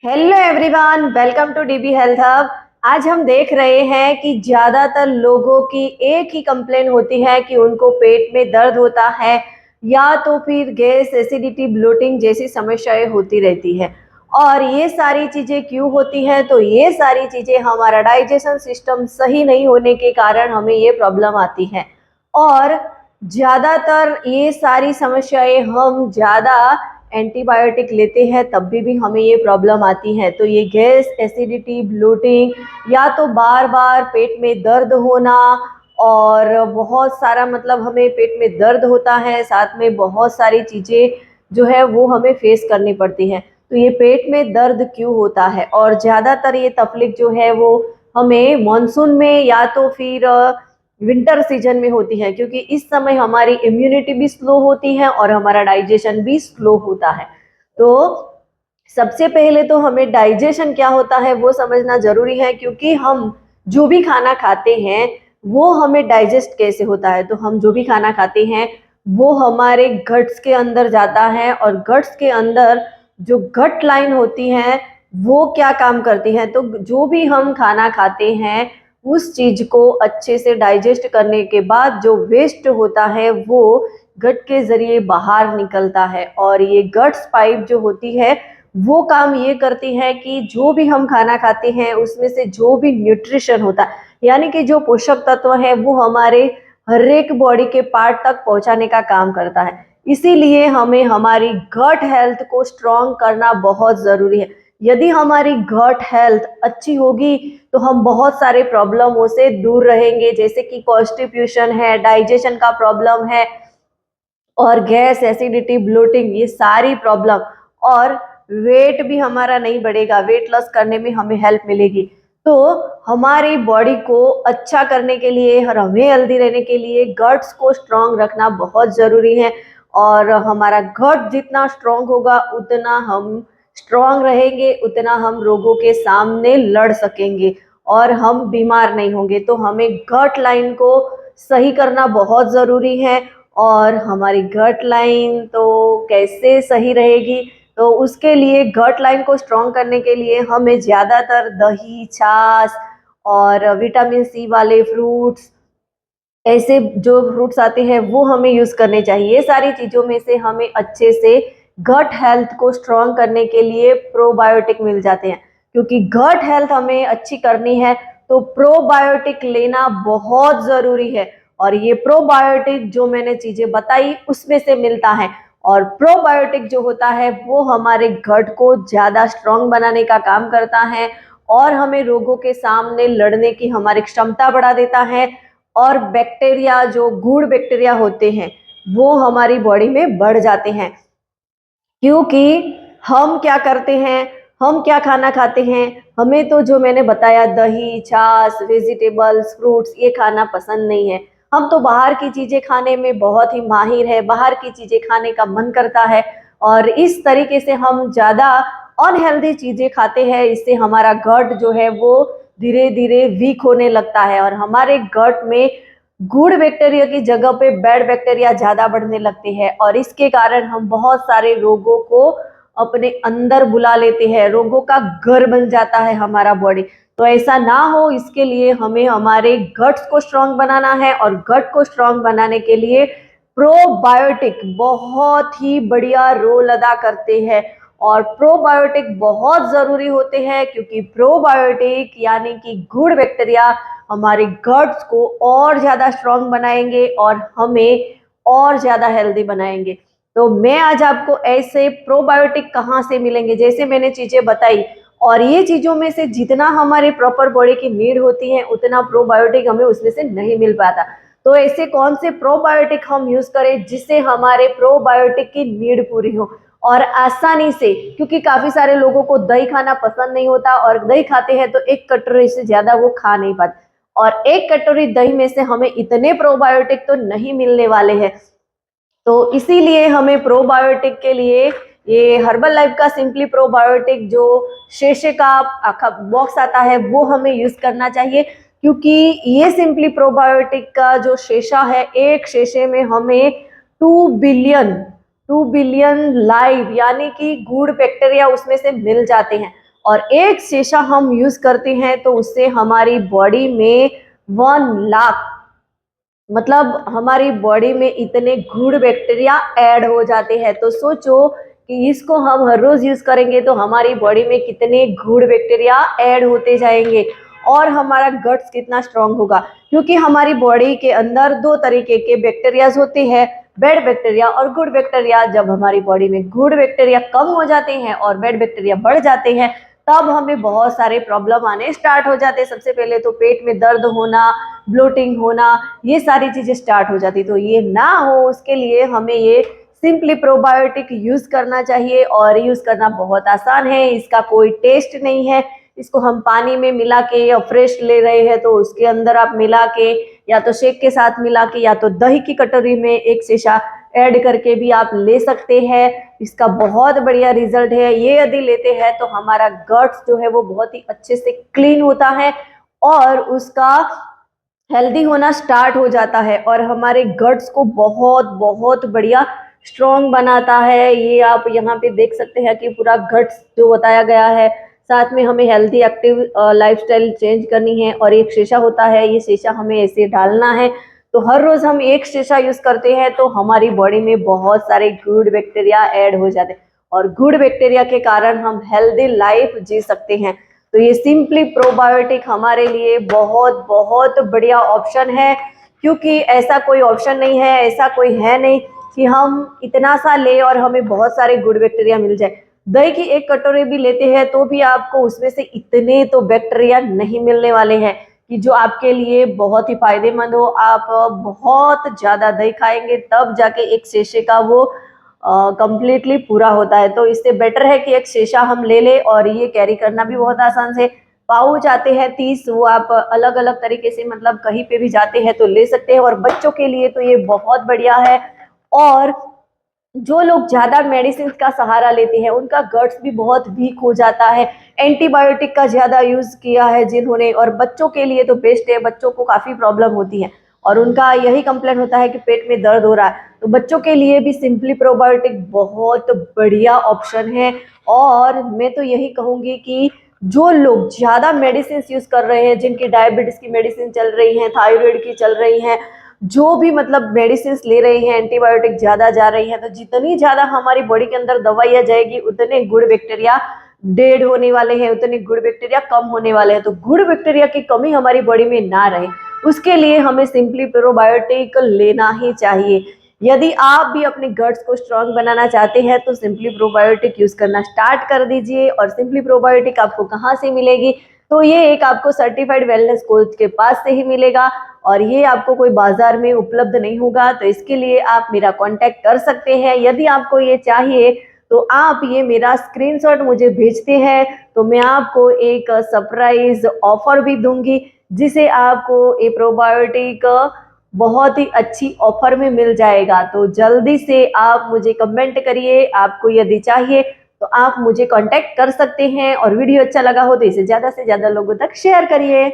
Hello everyone, welcome to DB health hub. आज हम देख रहे हैं कि ज़्यादातर लोगों की एक ही कंप्लेन होती है कि उनको पेट में दर्द होता है या तो फिर गैस, एसिडिटी, ब्लोटिंग जैसी समस्याएं होती रहती है। और ये सारी चीज़ें क्यों होती हैं? तो ये सारी चीज़ें हमारा डाइजेशन सिस्टम सही नहीं होने के कारण हमें ये प्रॉब्लम आती है। और ज़्यादातर ये सारी समस्याएं हम ज़्यादा एंटीबायोटिक लेते हैं तब भी हमें ये प्रॉब्लम आती है। तो ये गैस, एसिडिटी, ब्लोटिंग या तो बार बार पेट में दर्द होना और बहुत सारा मतलब हमें पेट में दर्द होता है, साथ में बहुत सारी चीज़ें जो है वो हमें फेस करनी पड़ती है। तो ये पेट में दर्द क्यों होता है? और ज़्यादातर ये तकलीफ जो है वो हमें मानसून में या तो फिर विंटर सीजन में होती है, क्योंकि इस समय हमारी इम्यूनिटी भी स्लो होती है और हमारा डाइजेशन भी स्लो होता है। तो सबसे पहले तो हमें डाइजेशन क्या होता है वो समझना जरूरी है, क्योंकि हम जो भी खाना खाते हैं वो हमें डाइजेस्ट कैसे होता है। तो हम जो भी खाना खाते हैं वो हमारे गट्स के अंदर जाता है, और गट्स के अंदर जो गट लाइन होती है वो क्या काम करती है। तो जो भी हम खाना खाते हैं उस चीज को अच्छे से डाइजेस्ट करने के बाद जो वेस्ट होता है वो गट के जरिए बाहर निकलता है। और ये गट्स पाइप जो होती है वो काम ये करती है कि जो भी हम खाना खाते हैं उसमें से जो भी न्यूट्रिशन होता है, यानी कि जो पोषक तत्व है वो हमारे हर एक बॉडी के पार्ट तक पहुंचाने का काम करता है। इसीलिए हमें हमारी गट हेल्थ को स्ट्रॉन्ग करना बहुत जरूरी है। यदि हमारी गट हेल्थ अच्छी होगी तो हम बहुत सारे प्रॉब्लमों से दूर रहेंगे, जैसे कि कॉन्स्टिपेशन है, डाइजेशन का प्रॉब्लम है, और गैस, एसिडिटी, ब्लोटिंग, ये सारी प्रॉब्लम। और वेट भी हमारा नहीं बढ़ेगा, वेट लॉस करने में हमें हेल्प मिलेगी। तो हमारी बॉडी को अच्छा करने के लिए और हमें हेल्दी रहने के लिए गट्स को स्ट्रांग रखना बहुत ज़रूरी है। और हमारा गट जितना स्ट्रांग होगा उतना हम स्ट्रांग रहेंगे, उतना हम रोगों के सामने लड़ सकेंगे और हम बीमार नहीं होंगे। तो हमें गट लाइन को सही करना बहुत ज़रूरी है। और हमारी गट लाइन तो कैसे सही रहेगी? तो उसके लिए गट लाइन को स्ट्रॉन्ग करने के लिए हमें ज़्यादातर दही, छाछ और विटामिन सी वाले फ्रूट्स, ऐसे जो फ्रूट्स आते हैं वो हमें यूज़ करने चाहिए। ये सारी चीज़ों में से हमें अच्छे से गट हेल्थ को स्ट्रॉन्ग करने के लिए प्रोबायोटिक मिल जाते हैं। क्योंकि गट हेल्थ हमें अच्छी करनी है तो प्रोबायोटिक लेना बहुत ज़रूरी है। और ये प्रोबायोटिक जो मैंने चीज़ें बताई उसमें से मिलता है। और प्रोबायोटिक जो होता है वो हमारे गट को ज़्यादा स्ट्रॉन्ग बनाने का काम करता है और हमें रोगों के सामने लड़ने की हमारी क्षमता बढ़ा देता है। और बैक्टीरिया, जो गुड बैक्टीरिया होते हैं वो हमारी बॉडी में बढ़ जाते हैं। क्योंकि हम क्या करते हैं, हम क्या खाना खाते हैं, हमें तो जो मैंने बताया दही, छाछ, वेजिटेबल्स, फ्रूट्स, ये खाना पसंद नहीं है। हम तो बाहर की चीज़ें खाने में बहुत ही माहिर है, बाहर की चीज़ें खाने का मन करता है। और इस तरीके से हम ज़्यादा अनहेल्दी चीज़ें खाते हैं। इससे हमारा गट जो है वो धीरे धीरे वीक होने लगता है और हमारे गट में गुड बैक्टीरिया की जगह पे बैड बैक्टीरिया ज़्यादा बढ़ने लगते हैं। और इसके कारण हम बहुत सारे रोगों को अपने अंदर बुला लेते हैं, रोगों का घर बन जाता है हमारा बॉडी। तो ऐसा ना हो, इसके लिए हमें हमारे गट्स को स्ट्रांग बनाना है। और गट को स्ट्रांग बनाने के लिए प्रोबायोटिक बहुत ही बढ़िया रोल अदा करते हैं। और प्रोबायोटिक बहुत ज़रूरी होते हैं, क्योंकि प्रोबायोटिक यानी कि गुड बैक्टीरिया हमारे गट्स को और ज़्यादा स्ट्रांग बनाएंगे और हमें और ज़्यादा हेल्दी बनाएंगे। तो मैं आज आपको ऐसे प्रोबायोटिक कहाँ से मिलेंगे, जैसे मैंने चीज़ें बताई, और ये चीज़ों में से जितना हमारे प्रॉपर बॉडी की नीड होती है उतना प्रोबायोटिक हमें उसमें से नहीं मिल पाता। तो ऐसे कौन से प्रोबायोटिक हम यूज़ करें जिससे हमारे प्रोबायोटिक की नीड पूरी हो और आसानी से। क्योंकि काफ़ी सारे लोगों को दही खाना पसंद नहीं होता और दही खाते हैं तो एक कटोरी से ज़्यादा वो खा नहीं पाते, और एक कटोरी दही में से हमें इतने प्रोबायोटिक तो नहीं मिलने वाले हैं। तो इसीलिए हमें प्रोबायोटिक के लिए ये हर्बल लाइफ का सिंपली प्रोबायोटिक जो शेशे का आखा बॉक्स आता है वो हमें यूज करना चाहिए। क्योंकि ये सिंपली प्रोबायोटिक का जो शेशा है, एक शेशे में हमें 2 बिलियन लाइव यानी कि गुड बैक्टीरिया उसमें से मिल जाते हैं। और एक शीशा हम यूज करते हैं तो उससे हमारी बॉडी में 1 लाख, मतलब हमारी बॉडी में इतने गुड बैक्टीरिया ऐड हो जाते हैं। तो सोचो कि इसको हम हर रोज यूज करेंगे तो हमारी बॉडी में कितने गुड बैक्टीरिया ऐड होते जाएंगे और हमारा गट्स कितना स्ट्रांग होगा। क्योंकि हमारी बॉडी के अंदर 2 तरीके के बैक्टीरियाज होते हैं, बैड बैक्टीरिया और गुड बैक्टीरिया। जब हमारी बॉडी में गुड बैक्टीरिया कम हो जाते हैं और बैड बैक्टीरिया बढ़ जाते हैं तब हमें बहुत सारे प्रॉब्लम आने स्टार्ट हो जाते हैं। सबसे पहले तो पेट में दर्द होना, ब्लोटिंग होना, ये सारी चीजें स्टार्ट हो जाती। तो ये ना हो उसके लिए हमें ये सिंपली प्रोबायोटिक यूज करना चाहिए और यूज करना बहुत आसान है। इसका कोई टेस्ट नहीं है। इसको हम पानी में मिला के या फ्रेश ले रहे हैं तो उसके अंदर आप मिला के या तो शेक के साथ मिला के या तो दही की कटोरी में एक शीशा ऐड करके भी आप ले सकते हैं। इसका बहुत बढ़िया रिजल्ट है। ये यदि लेते हैं तो हमारा गट्स जो है वो बहुत ही अच्छे से क्लीन होता है और उसका हेल्दी होना स्टार्ट हो जाता है और हमारे गट्स को बहुत बहुत बढ़िया स्ट्रॉन्ग बनाता है। ये आप यहाँ पे देख सकते हैं कि पूरा गट्स जो बताया गया है। साथ में हमें हेल्दी एक्टिव लाइफस्टाइल चेंज करनी है और एक शीशा होता है, ये शीशा हमें ऐसे डालना है। तो हर रोज हम एक शीशा यूज करते हैं तो हमारी बॉडी में बहुत सारे गुड बैक्टीरिया ऐड हो जाते हैं और गुड बैक्टीरिया के कारण हम हेल्दी लाइफ जी सकते हैं। तो ये सिंपली प्रोबायोटिक हमारे लिए बहुत बहुत बढ़िया ऑप्शन है। क्योंकि ऐसा कोई ऑप्शन नहीं है, ऐसा कोई है नहीं कि हम इतना सा ले और हमें बहुत सारे गुड बैक्टीरिया मिल जाए। दही की एक कटोरी भी लेते हैं तो भी आपको उसमें से इतने तो बैक्टीरिया नहीं मिलने वाले हैं कि जो आपके लिए बहुत ही फायदेमंद हो। आप बहुत ज्यादा दही खाएंगे तब जाके एक शीशे का वो कंप्लीटली पूरा होता है। तो इससे बेटर है कि एक शीशा हम ले ले और ये कैरी करना भी बहुत आसान से। पाउच आते हैं 30, वो आप अलग अलग तरीके से मतलब कहीं पे भी जाते हैं तो ले सकते हैं। और बच्चों के लिए तो ये बहुत बढ़िया है। और जो लोग ज्यादा मेडिसिन का सहारा लेते हैं उनका गट्स भी बहुत वीक हो जाता है। एंटीबायोटिक का ज्यादा यूज किया है जिन्होंने, और बच्चों के लिए तो बेस्ट है। बच्चों को काफी प्रॉब्लम होती है और उनका यही कंप्लेन होता है कि पेट में दर्द हो रहा है। तो बच्चों के लिए भी सिंपली प्रोबायोटिक बहुत बढ़िया ऑप्शन है। और मैं तो यही कहूंगी कि जो लोग ज्यादा मेडिसिन यूज कर रहे हैं, जिनकी डायबिटीज की मेडिसिन चल रही है, थायराइड की चल रही है, जो भी मतलब मेडिसिन ले रहे हैं, एंटीबायोटिक ज्यादा जा रही है, तो जितनी ज्यादा हमारी बॉडी के अंदर दवाइयां जाएगी उतने गुड बैक्टीरिया डेड होने वाले हैं, उतने गुड बैक्टीरिया कम होने वाले हैं। तो गुड बैक्टीरिया की कमी हमारी बॉडी में ना रहे उसके लिए हमें सिंपली प्रोबायोटिक लेना ही चाहिए। यदि आप भी अपने गट्स को स्ट्रांग बनाना चाहते हैं तो सिंपली प्रोबायोटिक यूज करना स्टार्ट कर दीजिए। और सिंपली प्रोबायोटिक आपको कहाँ से मिलेगी? तो ये एक आपको सर्टिफाइड वेलनेस कोच के पास से ही मिलेगा और ये आपको कोई बाजार में उपलब्ध नहीं होगा। तो इसके लिए आप मेरा कांटेक्ट कर सकते हैं। यदि आपको ये चाहिए तो आप ये मेरा स्क्रीनशॉट मुझे भेजते हैं तो मैं आपको एक सरप्राइज ऑफर भी दूंगी जिसे आपको ये प्रोबायोटिक बहुत ही अच्छी ऑफर में मिल जाएगा। तो जल्दी से आप मुझे कमेंट करिए, आपको यदि चाहिए तो आप मुझे कांटेक्ट कर सकते हैं। और वीडियो अच्छा लगा हो तो इसे ज्यादा से ज्यादा लोगों तक शेयर करिए।